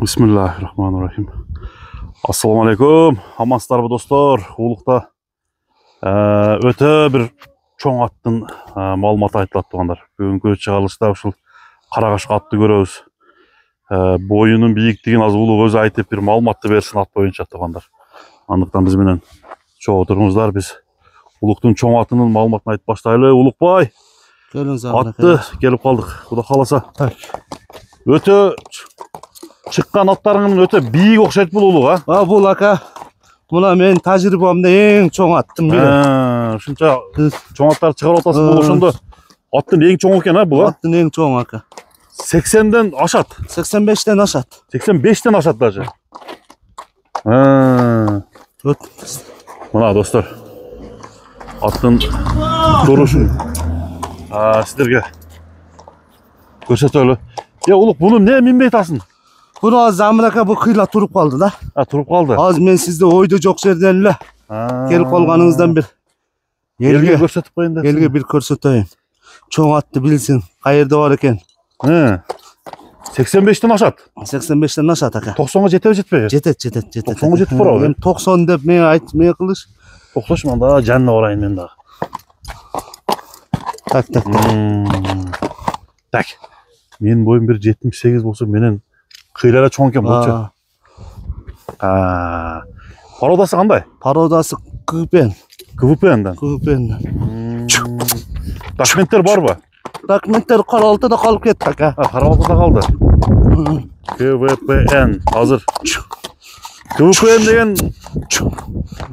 Bismillahirrahmanirrahim. Assalamu alaikum. Amansыздарбы достор. Улукта өтө бир чоң аттын маалыматы айтылат тугандар. Бүгүнкү чыгарылышта ушул карагаш атты көрөбүз. Боюнун бийиктигин азыр улук өзү айтып бир маалыматты берсин ат боюнча тугандар. Андыктан биз менен чогуу туруңуздар, биз улуктун чоң атынын маалыматын айтып баштайлы. Улукбай, атты келип калдык. Кудай кааласа. Өтө чыккан аттарыңын өтө бийик окшойт бул улук, а? Бул ака, мына мен тажрыйбамда эң чоң аттым бири. Ушунча чоң аттарды чыгарып атасың, бул ошондо аттын эң чоң экен, бул, а? Аттын эң чоң ака. 80ден ашат. 85ден ашат. 85ден ашат даже. Мына достор, аттын турушун сиздерге көрсөтөлү. Улук, буну эмне минбей атасың? Буну азыр Замир бул кыйла туруп калды да. Туруп калды. Азыр мен сизди ойдо жок жерден эле келип калганыңыздан бир элге көрсөтүп коеюн деп. Элге бир көрсөтөйүн. Чоң атты билсин, каерде бар экен. 85ден ашат. 85ден ашат ака. 90га жетеби жетпейби? Жетет. 90га жетип барабы? Эми 90 деп мен айтып мен кылыш. Токсош мында жанына барайын мен дагы. Так. Менин боюм бир 78 болсо, менен кыйлара чоң экен болчу. Породасы кандай? Породасы КВП. КВП-ден. Документтер барбы? Документтер Карабалтада калып кетти ака. Карабалтада калды. КВП. Азыр КВП деген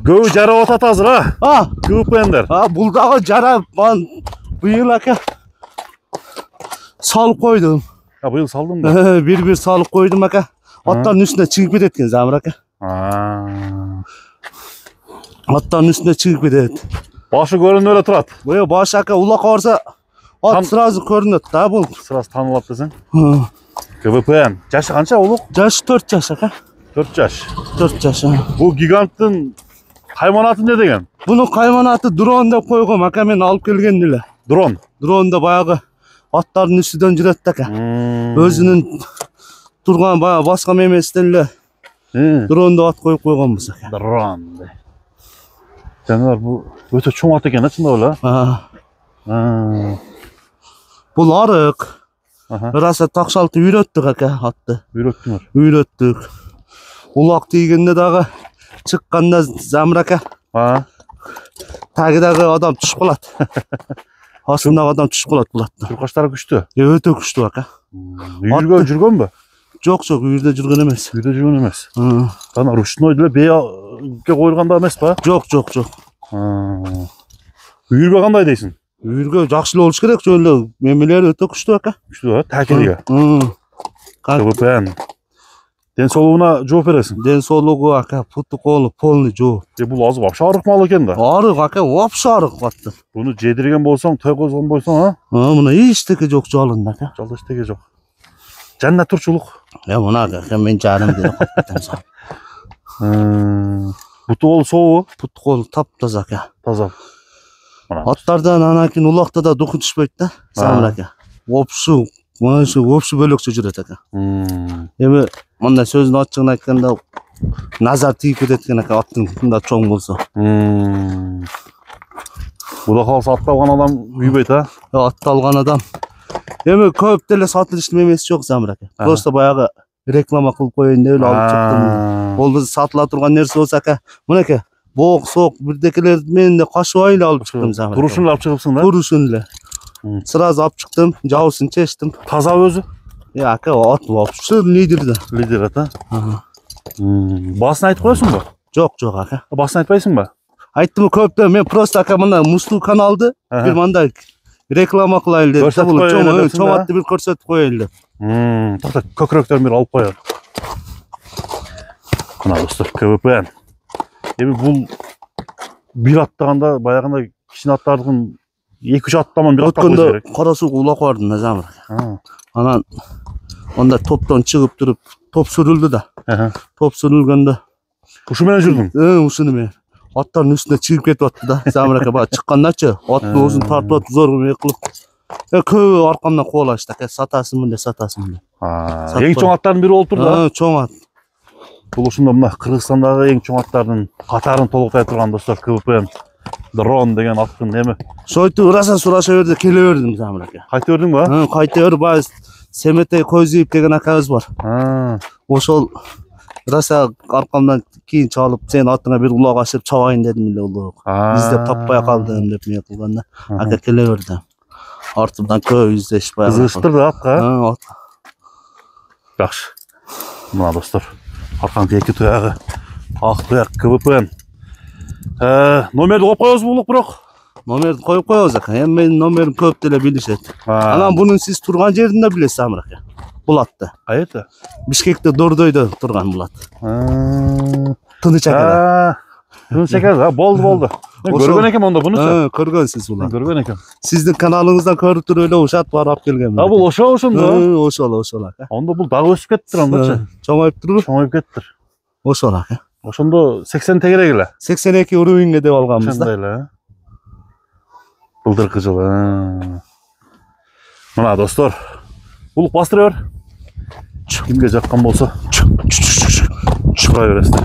көбү жарап атат азыр, КВП-дер. Бул дагы жарап, быйыл ака салып койдум. Быйыл салдың ба? Бир салып койдум ака. Аттардын үстүнө чыгып кетет экен Замир ака. Аттардын үстүнө чыгып кетет. Башы көрүнүп эле турат. Баш ака улакка барса ат сразу көрүнөт да бул. Сразу таанылат десең. КВП. Жашы канча улук? Жашы 4 жаш ака. 4 жаш. 4 жаш. Бул гиганттын кайманаты эмне деген? Буну кайманаты дрон деп койгом ака, мен алып келген эле. Дрон. Дронда баягы аттардын үстүнөн жүрөт ака. Өзүнүн турган баягы баскан эмесинен эле дронду ат коюп койгонбуз ака. Дрон. Жанар, бул өтө чоң ат экен, чындап эле. Бул арык. Раса такшалты үйрөттүк ака атты. Үйрөттүңөр. Үйрөттүк. Улак тийгенде дагы чыкканда Замир ака. Тагыдагы адам түшүп калат. Астындагы адам түшүп калат бул аттан. Чуркаштары күчтүү. Өтө күчтүү ака. Үйүргө жүргөнбү? Жок, үйүрдө жүргөн эмес. Үйүрдө жүргөн эмес. Жана ручной деле бейге коюлганда эмес ба? Жок. Үйүргө кандай дейсиң? Үйүргө жакшы болуш керек, жөн мемелери өтө күчтүү ака. Күчтүү, такелге. КВП. Ден соолугуна жооп бересиң? Ден соолугу ака, путу колу полный жооп. Бул азыр вообще арык мал экен да. Арык ака, вообще арык атты. Буну жедирген болсоң, той козгон болсоң, мына эчтеке жок жалында ака. Жалда эчтеке жок. Жанна турчулук. Мына ака, мен жарым деле коюп кетем. Буту кол сообу? Путу кол таптаза ака. Таза. Аттардан анан кийин улакта да дуку түшпөйт да, Замир ака. Опшу бөлөкчө жүрөт ака. Эми мындай сөздүн ачыгын айтканда назар тийип кетет экен ака, аттын мындай чоң болсо. Кудай кааласа атты алган адам күйбөйт, Атты алган адам. Эми көп деле сатылыштын эмеси жок Замир ака. Просто баягы реклама кылып коеюн деп эле алып чыктым. Ол сатыла турган нерсе болсо ака, мынакей боок соок бирдекелер менен де кашыбай эле алып чыктым Замир. Турушун эле алып чыгыпсың да? Турушун эле. Сразу алып чыктым, жабысын чечтим. Таза өзү? Ака, ат вообще лидер да. Лидер ата? Басын айтып коесуңбу? Жок ака. Басын айтпайсыңбы? Айттым көптөн, мен просто ака мына Мусту каналды бир мындай реклама кылайлы деп, чоң атты бир көрсөтүп коелу деп. Токто, көкүрөктөрүн бир алып коелу. Мына достор, КВП. Эми бул бир аттаганда баягындай кичине аттардын 2-3 аттаман бир аттап койсо керек. Кара сууга улак бардым да Замир. Анан онда топтон чыгып туруп топ сүрүлдү да. Топ сүрүлгөндө ушу менен жүрдүң? Ушуну менен. Аттардын үстүнө чыгып кетип атты да. Замир ака баа чыккандачы, аттын оозун тартып атып зор кылып. Көбү аркамдан кубалашты ака, сатасыңбы деп. Ең чоң аттардың бірі болып тұр да. Чоң ат. Бұл ұшында мына Қырғызстандағы ең чоң аттардың қатарын толықтай тұрған достар. КВП дрон деген аттың неме. Шойту ыраса сураша берді, келе бердім Замир ака. Қайта өрдің ба? Қайта өр, бай Семетей Көзиев деген акабыз бар. Ошол ыраса арқамдан кейін чалып, сен атыңа бір улақ ашып чабайын дедім эле улук. Издеп таппай калдым деп мен кылганда, ака келе берди. Артымдан көп издешпай. Кызыштырды атқа. Жақсы. Мына достар, арқаның екі тұяғы, ақ тұяқ КВП. Номерді қойып қойыңыз бұлық бұрық? Номерді қойып қойыңыз ака. Эми менин номерим көп деле билишет. Анан бунун сиз турган жерин да билесиз Замир ака. Бул атты. Кайерде? Бишкекте Дордойдо турган бул ат. Тыныч ака. Тыныч ака, болды. Мен көргөн экем онда буну. Көргөнсүз бул ат. Көргөн экем. Сиздин каналыңыздан көрүп туруп эле ушат барып алып келгем. Бул ошол Ошол ака. Онда бул дагы өсүп кеттир ондочу. Чоңоюп туруп. Чоңоюп кеттир. Ошол ака. Ошондо 80 тегерек эле. 82 уровеньге деп алганбыз да. Ошондой эле. Былдыркы жылы. Мына достор, улук бастыра бер. Кимге жаккан болсо, чыга бересиздер.